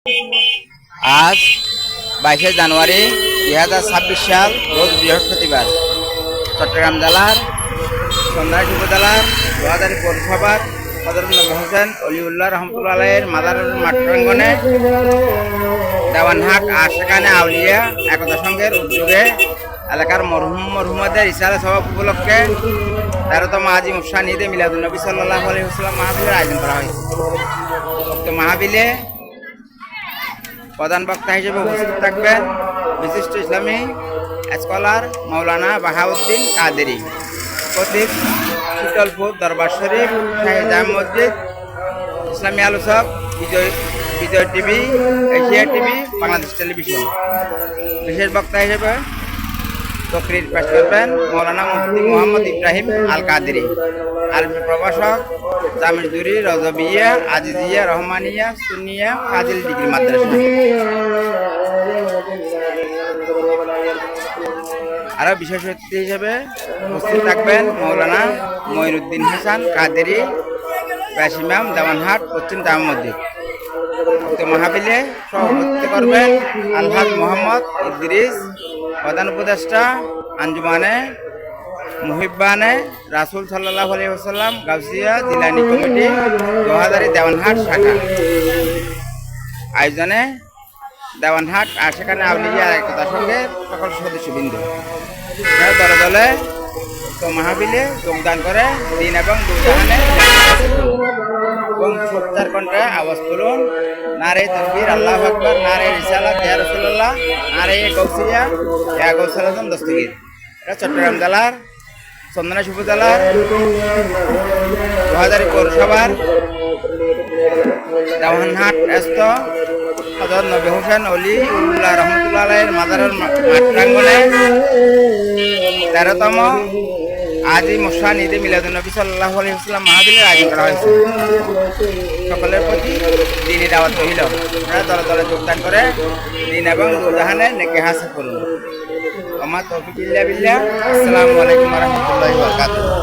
আজ 22শে জানুয়ারি 2026 সাল রোজ বৃহস্পতিবার চট্টগ্রাম জেলার সন্ধ্যাটি উপজেলার লোহাদারি পৌরসভার হযরত নবী হোসেন অলিউল্লাহ রহমতুল্লাহ আলাইহির মাজারের মাঠ প্রাঙ্গণে দেওয়ানহাট আশিকানে আউলিয়া একতা সংঘের উদ্যোগে এলাকার মরহুমদের ইশারা সভা উপলক্ষে 13তম আজিম উরশান ঈদে মিলাদুন্নবী সাল্লাল্লাহু আলাইহি ওয়াসাল্লাম মাহফিলের আয়োজন করা হয়েছে। তো মাহফিলে প্রধান বক্তা হিসেবে উপস্থিত থাকবেন বিশিষ্ট ইসলামী স্কলার মাওলানা বাহাউদ্দিন কাদেরী, খতিব শীতলপুর দরবার শরীফ শাহী জামে মসজিদ, ইসলামী আলোচক Bijoy TV, Asia TV, Bangladesh television. বিশেষ বক্তা হিসেবে তকরির পেশ করবেন মৌলানা মুফতি মোহাম্মদ ইব্রাহিম আল কাদেরী, আরবি প্রভাষক জামিজুরি রজবিয়া আজিজিয়া রহমানিয়া সুন্নিয়া ফাজিল ডিগ্রি মাদ্রাসা। আরও বিশেষ অতিথি হিসেবে উপস্থিত থাকবেন মৌলানা মঈনুদ্দিন হাসান কাদেরী, ব্যাস ইমাম দেওয়ানহাট পশ্চিম জামে মসজিদ। উক্ত মাহফিলে সভাপতিত্ব করবেন আলহাজ মোহাম্মদ ইদ্রিস, প্রধান উপদেষ্টা আঞ্জুমানে মুহিব্বানে রাসূল সাল্লাল্লাহু আলাইহি ওয়াসাল্লাম গাউসিয়া জিলানী কমিটি লোহাদারি দেওয়ানহাট শাখা। আয়োজনে দেওয়ানহাট আশিকানে আউলিয়া একতা সংঘের সকল সদস্যবৃন্দ দলে দলে তো মাহফিলে যোগদান করে দিন এবং দুজাহানে এবং সত্যার কণ্ঠে আওয়াজ তুলুন নারে তাকবীর, আল্লাহু আকবার, নারে রিসালাত ইয়া রাসূলুল্লাহ, নারে গাউসিয়া ইয়া গাউসুল আজম দস্তগীর। এটা চট্টগ্রাম জেলার চন্দনাইশ উপজেলার লোহাদারি পৌরসভার দেওয়ানহাট স্থ হযরত নবী হোসেন অলিউল্লাহ রহমতুল্লাহ আলাইহির মাজারের মাঠ প্রাঙ্গণে 13তম আজিম উরশান ঈদে মিলাদুন্নবী সাল্লাল্লাহু আলাইহি ওয়াসাল্লাম মাহফিলের আয়োজন করা হয়েছে। সকলের প্রতি দ্বীনি দাওয়াত রইল, আপনারা দলে দলে যোগদান করে দিন এবং দুজাহানে নেকি হাসিল করুন। আমার তৌফিক ইল্লা বিল্লাহ। আসসালামু আলাইকুম ওয়া রাহমাতুল্লাহি ওয়া বারাকাতুহু।